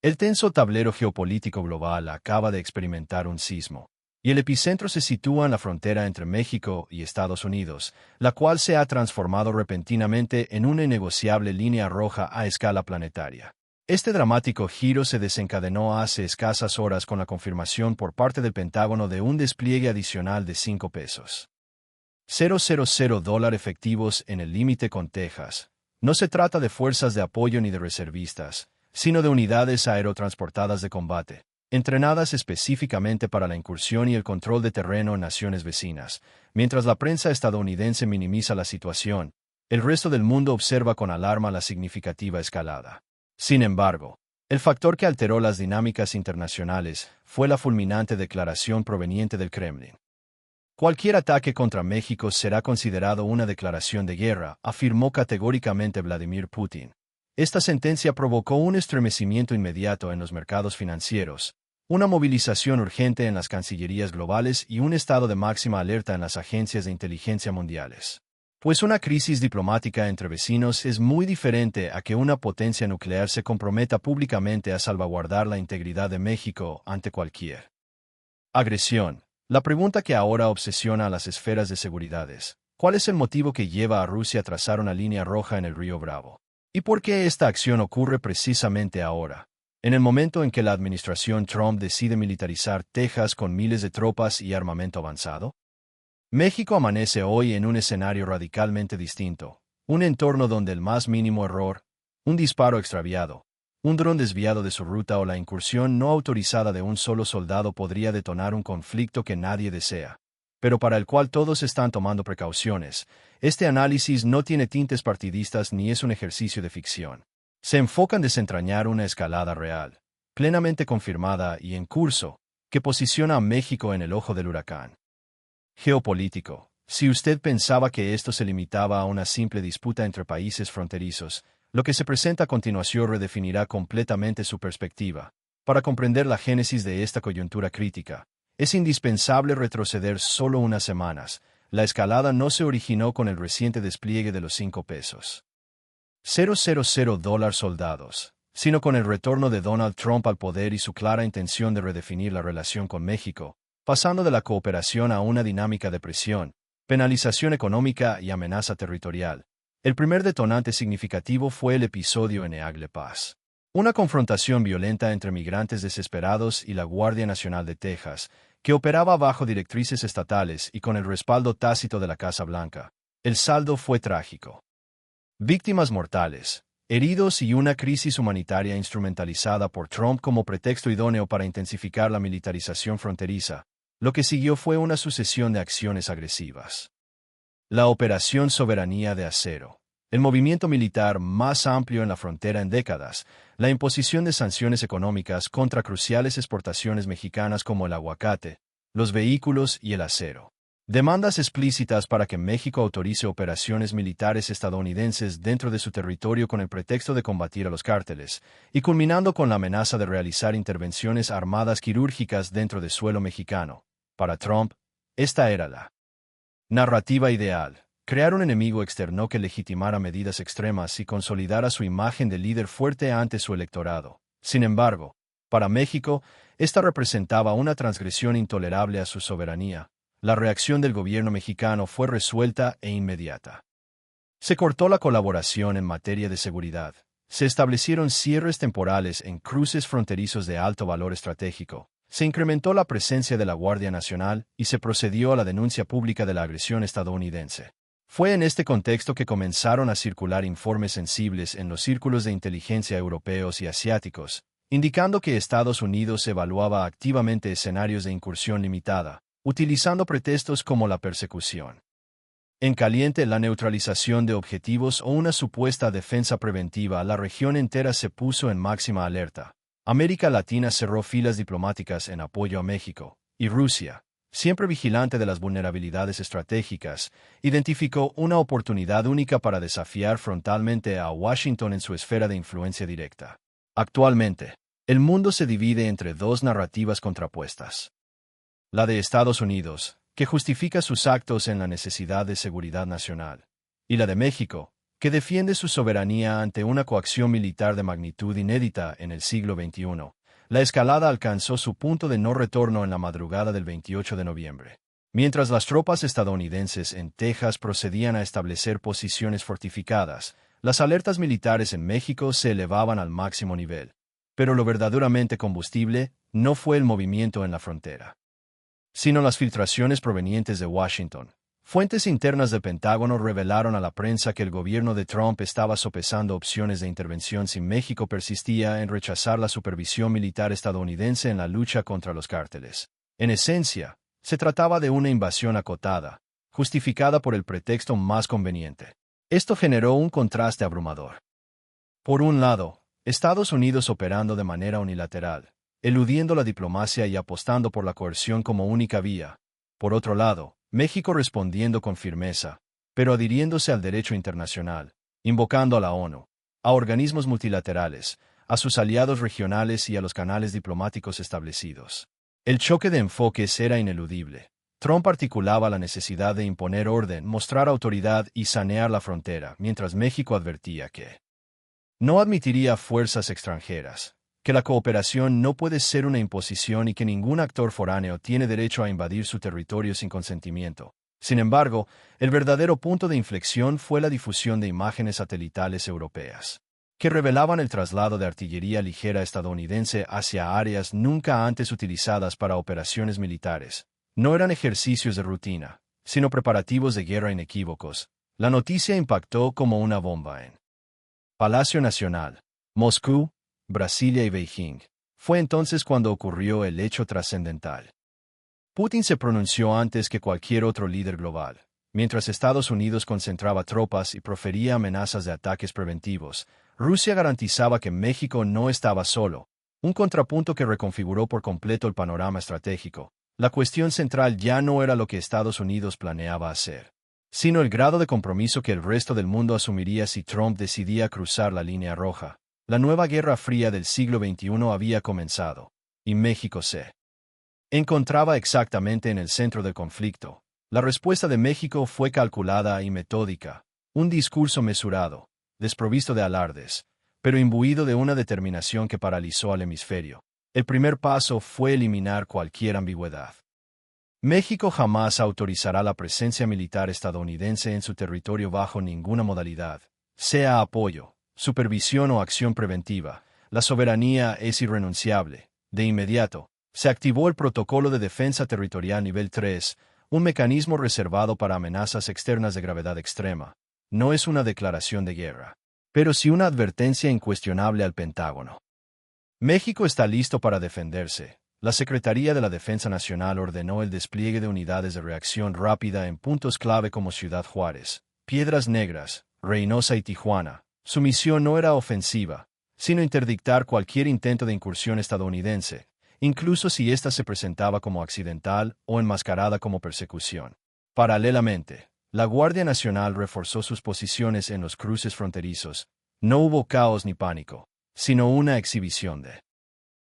El tenso tablero geopolítico global acaba de experimentar un sismo, y el epicentro se sitúa en la frontera entre México y Estados Unidos, la cual se ha transformado repentinamente en una innegociable línea roja a escala planetaria. Este dramático giro se desencadenó hace escasas horas con la confirmación por parte del Pentágono de un despliegue adicional de 5 pesos. $000 efectivos en el límite con Texas. No se trata de fuerzas de apoyo ni de reservistas, sino de unidades aerotransportadas de combate, entrenadas específicamente para la incursión y el control de terreno en naciones vecinas. Mientras la prensa estadounidense minimiza la situación, el resto del mundo observa con alarma la significativa escalada. Sin embargo, el factor que alteró las dinámicas internacionales fue la fulminante declaración proveniente del Kremlin. Cualquier ataque contra México será considerado una declaración de guerra, afirmó categóricamente Vladimir Putin. Esta sentencia provocó un estremecimiento inmediato en los mercados financieros, una movilización urgente en las cancillerías globales y un estado de máxima alerta en las agencias de inteligencia mundiales. Pues una crisis diplomática entre vecinos es muy diferente a que una potencia nuclear se comprometa públicamente a salvaguardar la integridad de México ante cualquier agresión. La pregunta que ahora obsesiona a las esferas de seguridad es: ¿cuál es el motivo que lleva a Rusia a trazar una línea roja en el río Bravo? ¿Y por qué esta acción ocurre precisamente ahora, en el momento en que la administración Trump decide militarizar Texas con miles de tropas y armamento avanzado? México amanece hoy en un escenario radicalmente distinto, un entorno donde el más mínimo error, un disparo extraviado, un dron desviado de su ruta o la incursión no autorizada de un solo soldado podría detonar un conflicto que nadie desea, pero para el cual todos están tomando precauciones. Este análisis no tiene tintes partidistas ni es un ejercicio de ficción. Se enfoca en desentrañar una escalada real, plenamente confirmada y en curso, que posiciona a México en el ojo del huracán geopolítico. Si usted pensaba que esto se limitaba a una simple disputa entre países fronterizos, lo que se presenta a continuación redefinirá completamente su perspectiva. Para comprender la génesis de esta coyuntura crítica, es indispensable retroceder solo unas semanas. La escalada no se originó con el reciente despliegue de los 5 pesos. $000 soldados, sino con el retorno de Donald Trump al poder y su clara intención de redefinir la relación con México, pasando de la cooperación a una dinámica de presión, penalización económica y amenaza territorial. El primer detonante significativo fue el episodio en Eagle Pass. Una confrontación violenta entre migrantes desesperados y la Guardia Nacional de Texas, que operaba bajo directrices estatales y con el respaldo tácito de la Casa Blanca. El saldo fue trágico. Víctimas mortales, heridos y una crisis humanitaria instrumentalizada por Trump como pretexto idóneo para intensificar la militarización fronteriza. Lo que siguió fue una sucesión de acciones agresivas. La Operación Soberanía de Acero, el movimiento militar más amplio en la frontera en décadas, la imposición de sanciones económicas contra cruciales exportaciones mexicanas como el aguacate, los vehículos y el acero. Demandas explícitas para que México autorice operaciones militares estadounidenses dentro de su territorio con el pretexto de combatir a los cárteles, y culminando con la amenaza de realizar intervenciones armadas quirúrgicas dentro de suelo mexicano. Para Trump, esta era la narrativa ideal: crear un enemigo externo que legitimara medidas extremas y consolidara su imagen de líder fuerte ante su electorado. Sin embargo, para México, esta representaba una transgresión intolerable a su soberanía. La reacción del gobierno mexicano fue resuelta e inmediata. Se cortó la colaboración en materia de seguridad. Se establecieron cierres temporales en cruces fronterizos de alto valor estratégico. Se incrementó la presencia de la Guardia Nacional y se procedió a la denuncia pública de la agresión estadounidense. Fue en este contexto que comenzaron a circular informes sensibles en los círculos de inteligencia europeos y asiáticos, indicando que Estados Unidos evaluaba activamente escenarios de incursión limitada, utilizando pretextos como la persecución en caliente, la neutralización de objetivos o una supuesta defensa preventiva. La región entera se puso en máxima alerta. América Latina cerró filas diplomáticas en apoyo a México, y Rusia, siempre vigilante de las vulnerabilidades estratégicas, identificó una oportunidad única para desafiar frontalmente a Washington en su esfera de influencia directa. Actualmente, el mundo se divide entre dos narrativas contrapuestas. La de Estados Unidos, que justifica sus actos en la necesidad de seguridad nacional, y la de México, que defiende su soberanía ante una coacción militar de magnitud inédita en el siglo XXI. La escalada alcanzó su punto de no retorno en la madrugada del 28 de noviembre. Mientras las tropas estadounidenses en Texas procedían a establecer posiciones fortificadas, las alertas militares en México se elevaban al máximo nivel. Pero lo verdaderamente combustible no fue el movimiento en la frontera, sino las filtraciones provenientes de Washington. Fuentes internas del Pentágono revelaron a la prensa que el gobierno de Trump estaba sopesando opciones de intervención si México persistía en rechazar la supervisión militar estadounidense en la lucha contra los cárteles. En esencia, se trataba de una invasión acotada, justificada por el pretexto más conveniente. Esto generó un contraste abrumador. Por un lado, Estados Unidos operando de manera unilateral, eludiendo la diplomacia y apostando por la coerción como única vía. Por otro lado, México respondiendo con firmeza, pero adhiriéndose al derecho internacional, invocando a la ONU, a organismos multilaterales, a sus aliados regionales y a los canales diplomáticos establecidos. El choque de enfoques era ineludible. Trump articulaba la necesidad de imponer orden, mostrar autoridad y sanear la frontera, mientras México advertía que no admitiría fuerzas extranjeras, que la cooperación no puede ser una imposición y que ningún actor foráneo tiene derecho a invadir su territorio sin consentimiento. Sin embargo, el verdadero punto de inflexión fue la difusión de imágenes satelitales europeas, que revelaban el traslado de artillería ligera estadounidense hacia áreas nunca antes utilizadas para operaciones militares. No eran ejercicios de rutina, sino preparativos de guerra inequívocos. La noticia impactó como una bomba en Palacio Nacional, Moscú, Brasilia y Beijing. Fue entonces cuando ocurrió el hecho trascendental. Putin se pronunció antes que cualquier otro líder global. Mientras Estados Unidos concentraba tropas y profería amenazas de ataques preventivos, Rusia garantizaba que México no estaba solo, un contrapunto que reconfiguró por completo el panorama estratégico. La cuestión central ya no era lo que Estados Unidos planeaba hacer, sino el grado de compromiso que el resto del mundo asumiría si Trump decidía cruzar la línea roja. La nueva Guerra Fría del siglo XXI había comenzado, y México se encontraba exactamente en el centro del conflicto. La respuesta de México fue calculada y metódica, un discurso mesurado, desprovisto de alardes, pero imbuido de una determinación que paralizó al hemisferio. El primer paso fue eliminar cualquier ambigüedad. México jamás autorizará la presencia militar estadounidense en su territorio bajo ninguna modalidad, sea apoyo, supervisión o acción preventiva. La soberanía es irrenunciable. De inmediato, se activó el Protocolo de Defensa Territorial Nivel 3, un mecanismo reservado para amenazas externas de gravedad extrema. No es una declaración de guerra, pero sí una advertencia incuestionable al Pentágono. México está listo para defenderse. La Secretaría de la Defensa Nacional ordenó el despliegue de unidades de reacción rápida en puntos clave como Ciudad Juárez, Piedras Negras, Reynosa y Tijuana. Su misión no era ofensiva, sino interdictar cualquier intento de incursión estadounidense, incluso si ésta se presentaba como accidental o enmascarada como persecución. Paralelamente, la Guardia Nacional reforzó sus posiciones en los cruces fronterizos. No hubo caos ni pánico, sino una exhibición de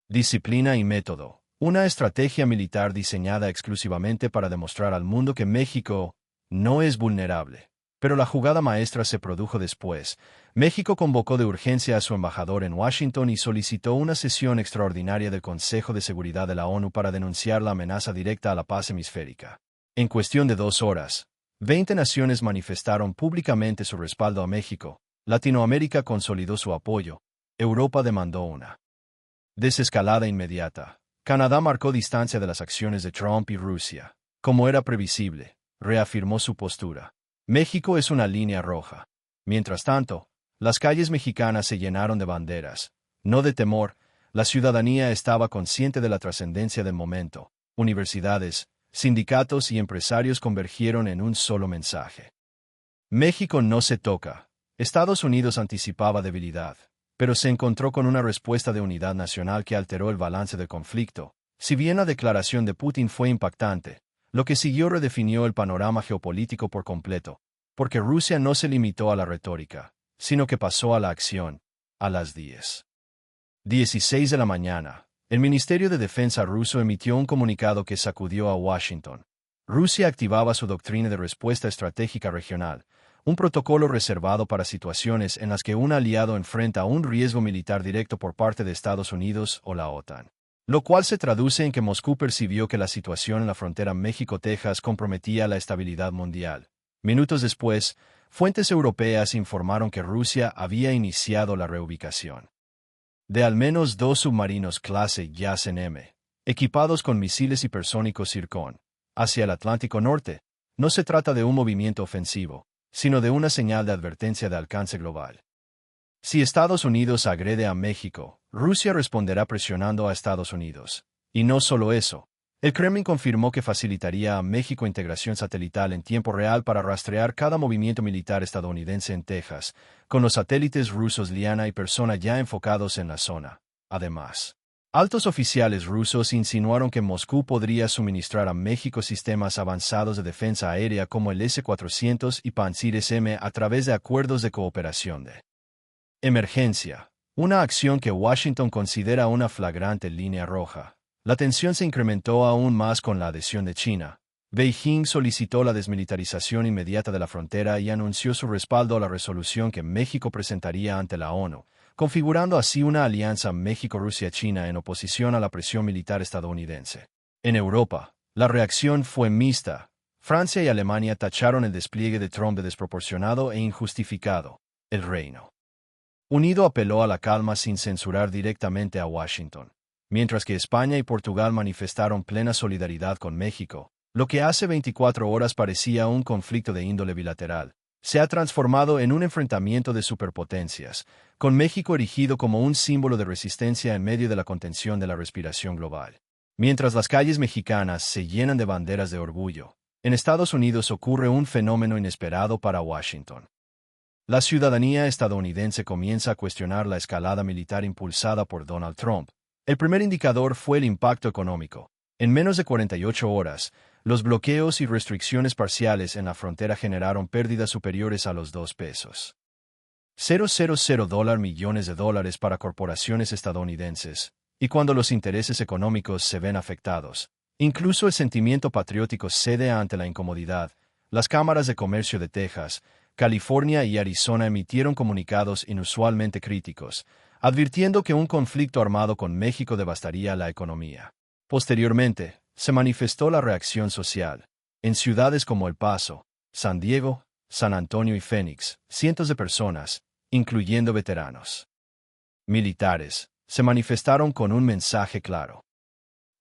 disciplina y método, una estrategia militar diseñada exclusivamente para demostrar al mundo que México no es vulnerable. Pero la jugada maestra se produjo después. México convocó de urgencia a su embajador en Washington y solicitó una sesión extraordinaria del Consejo de Seguridad de la ONU para denunciar la amenaza directa a la paz hemisférica. En cuestión de 2 horas, 20 naciones manifestaron públicamente su respaldo a México. Latinoamérica consolidó su apoyo. Europa demandó una desescalada inmediata. Canadá marcó distancia de las acciones de Trump y Rusia. Como era previsible, reafirmó su postura. México es una línea roja. Mientras tanto, las calles mexicanas se llenaron de banderas. No de temor, la ciudadanía estaba consciente de la trascendencia del momento. Universidades, sindicatos y empresarios convergieron en un solo mensaje. México no se toca. Estados Unidos anticipaba debilidad, pero se encontró con una respuesta de unidad nacional que alteró el balance del conflicto. Si bien la declaración de Putin fue impactante, lo que siguió redefinió el panorama geopolítico por completo, porque Rusia no se limitó a la retórica, sino que pasó a la acción. A las 10:16 de la mañana, el Ministerio de Defensa ruso emitió un comunicado que sacudió a Washington. Rusia activaba su doctrina de respuesta estratégica regional, un protocolo reservado para situaciones en las que un aliado enfrenta un riesgo militar directo por parte de Estados Unidos o la OTAN. Lo cual se traduce en que Moscú percibió que la situación en la frontera México-Texas comprometía la estabilidad mundial. Minutos después, fuentes europeas informaron que Rusia había iniciado la reubicación de al menos 2 submarinos clase Yasen M, equipados con misiles hipersónicos Zircon, hacia el Atlántico Norte. No se trata de un movimiento ofensivo, sino de una señal de advertencia de alcance global. Si Estados Unidos agrede a México, Rusia responderá presionando a Estados Unidos. Y no solo eso. El Kremlin confirmó que facilitaría a México integración satelital en tiempo real para rastrear cada movimiento militar estadounidense en Texas, con los satélites rusos Liana y Persona ya enfocados en la zona. Además, altos oficiales rusos insinuaron que Moscú podría suministrar a México sistemas avanzados de defensa aérea como el S-400 y Pantsir-SM a través de acuerdos de cooperación de emergencia, una acción que Washington considera una flagrante línea roja. La tensión se incrementó aún más con la adhesión de China. Beijing solicitó la desmilitarización inmediata de la frontera y anunció su respaldo a la resolución que México presentaría ante la ONU, configurando así una alianza México-Rusia-China en oposición a la presión militar estadounidense. En Europa, la reacción fue mixta. Francia y Alemania tacharon el despliegue de Trump de desproporcionado e injustificado. El Reino Unido apeló a la calma sin censurar directamente a Washington, mientras que España y Portugal manifestaron plena solidaridad con México. Lo que hace 24 horas parecía un conflicto de índole bilateral, se ha transformado en un enfrentamiento de superpotencias, con México erigido como un símbolo de resistencia en medio de la contención de la respiración global. Mientras las calles mexicanas se llenan de banderas de orgullo, en Estados Unidos ocurre un fenómeno inesperado para Washington. La ciudadanía estadounidense comienza a cuestionar la escalada militar impulsada por Donald Trump. El primer indicador fue el impacto económico. En menos de 48 horas, los bloqueos y restricciones parciales en la frontera generaron pérdidas superiores a los $2.000 millones para corporaciones estadounidenses, y cuando los intereses económicos se ven afectados, incluso el sentimiento patriótico cede ante la incomodidad. Las cámaras de comercio de Texas, California y Arizona emitieron comunicados inusualmente críticos, advirtiendo que un conflicto armado con México devastaría la economía. Posteriormente, se manifestó la reacción social. En ciudades como El Paso, San Diego, San Antonio y Phoenix, cientos de personas, incluyendo veteranos militares, se manifestaron con un mensaje claro.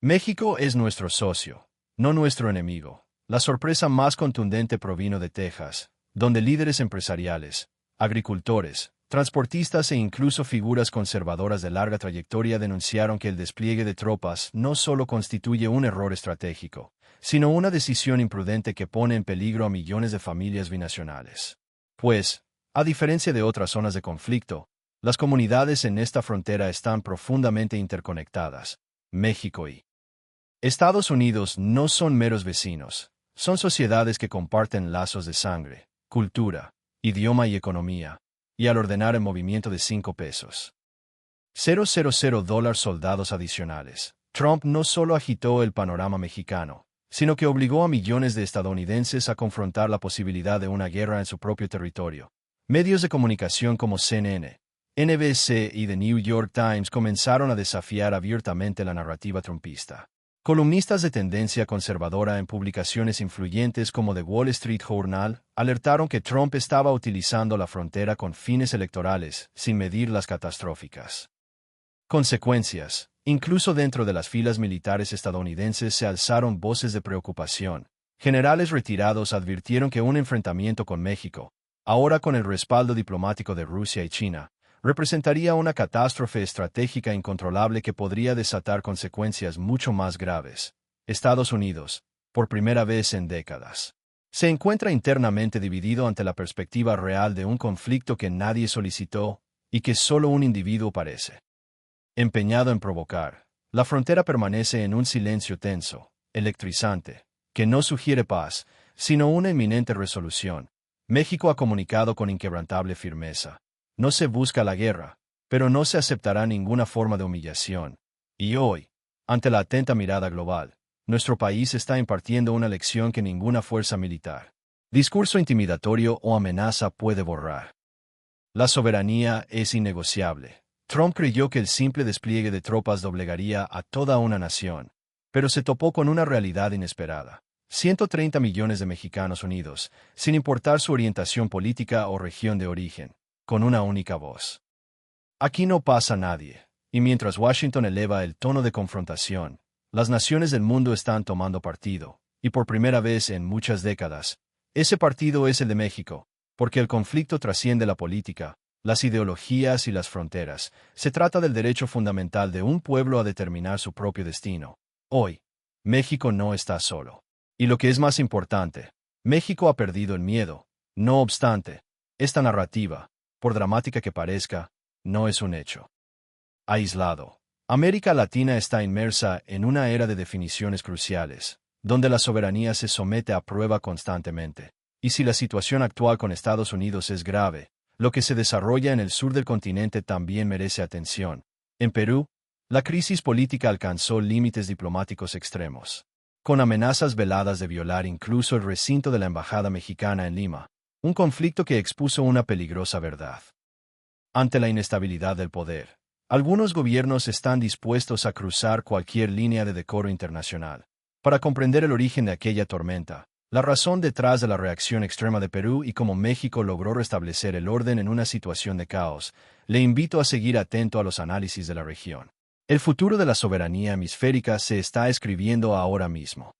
México es nuestro socio, no nuestro enemigo. La sorpresa más contundente provino de Texas, donde líderes empresariales, agricultores, transportistas e incluso figuras conservadoras de larga trayectoria denunciaron que el despliegue de tropas no solo constituye un error estratégico, sino una decisión imprudente que pone en peligro a millones de familias binacionales. Pues, a diferencia de otras zonas de conflicto, las comunidades en esta frontera están profundamente interconectadas. México y Estados Unidos no son meros vecinos, son sociedades que comparten lazos de sangre, cultura, idioma y economía. Y al ordenar el movimiento de $5,000 soldados adicionales, Trump no solo agitó el panorama mexicano, sino que obligó a millones de estadounidenses a confrontar la posibilidad de una guerra en su propio territorio. Medios de comunicación como CNN, NBC y The New York Times comenzaron a desafiar abiertamente la narrativa trumpista. Columnistas de tendencia conservadora en publicaciones influyentes como The Wall Street Journal alertaron que Trump estaba utilizando la frontera con fines electorales, sin medir las catastróficas consecuencias. Incluso dentro de las filas militares estadounidenses se alzaron voces de preocupación. Generales retirados advirtieron que un enfrentamiento con México, ahora con el respaldo diplomático de Rusia y China, representaría una catástrofe estratégica incontrolable que podría desatar consecuencias mucho más graves. Estados Unidos, por primera vez en décadas, se encuentra internamente dividido ante la perspectiva real de un conflicto que nadie solicitó y que solo un individuo parece empeñado en provocar. La frontera permanece en un silencio tenso, electrizante, que no sugiere paz, sino una inminente resolución. México ha comunicado con inquebrantable firmeza. No se busca la guerra, pero no se aceptará ninguna forma de humillación. Y hoy, ante la atenta mirada global, nuestro país está impartiendo una lección que ninguna fuerza militar discurso intimidatorio o amenaza puede borrar. La soberanía es innegociable. Trump creyó que el simple despliegue de tropas doblegaría a toda una nación, pero se topó con una realidad inesperada. 130 millones de mexicanos unidos, sin importar su orientación política o región de origen, con una única voz. Aquí no pasa nadie, y mientras Washington eleva el tono de confrontación, las naciones del mundo están tomando partido, y por primera vez en muchas décadas, ese partido es el de México, porque el conflicto trasciende la política, las ideologías y las fronteras. Se trata del derecho fundamental de un pueblo a determinar su propio destino. Hoy, México no está solo. Y lo que es más importante, México ha perdido el miedo. No obstante, esta narrativa, por dramática que parezca, no es un hecho aislado. América Latina está inmersa en una era de definiciones cruciales, donde la soberanía se somete a prueba constantemente. Y si la situación actual con Estados Unidos es grave, lo que se desarrolla en el sur del continente también merece atención. En Perú, la crisis política alcanzó límites diplomáticos extremos, con amenazas veladas de violar incluso el recinto de la embajada mexicana en Lima, un conflicto que expuso una peligrosa verdad. Ante la inestabilidad del poder, algunos gobiernos están dispuestos a cruzar cualquier línea de decoro internacional. Para comprender el origen de aquella tormenta, la razón detrás de la reacción extrema de Perú y cómo México logró restablecer el orden en una situación de caos, le invito a seguir atento a los análisis de la región. El futuro de la soberanía hemisférica se está escribiendo ahora mismo.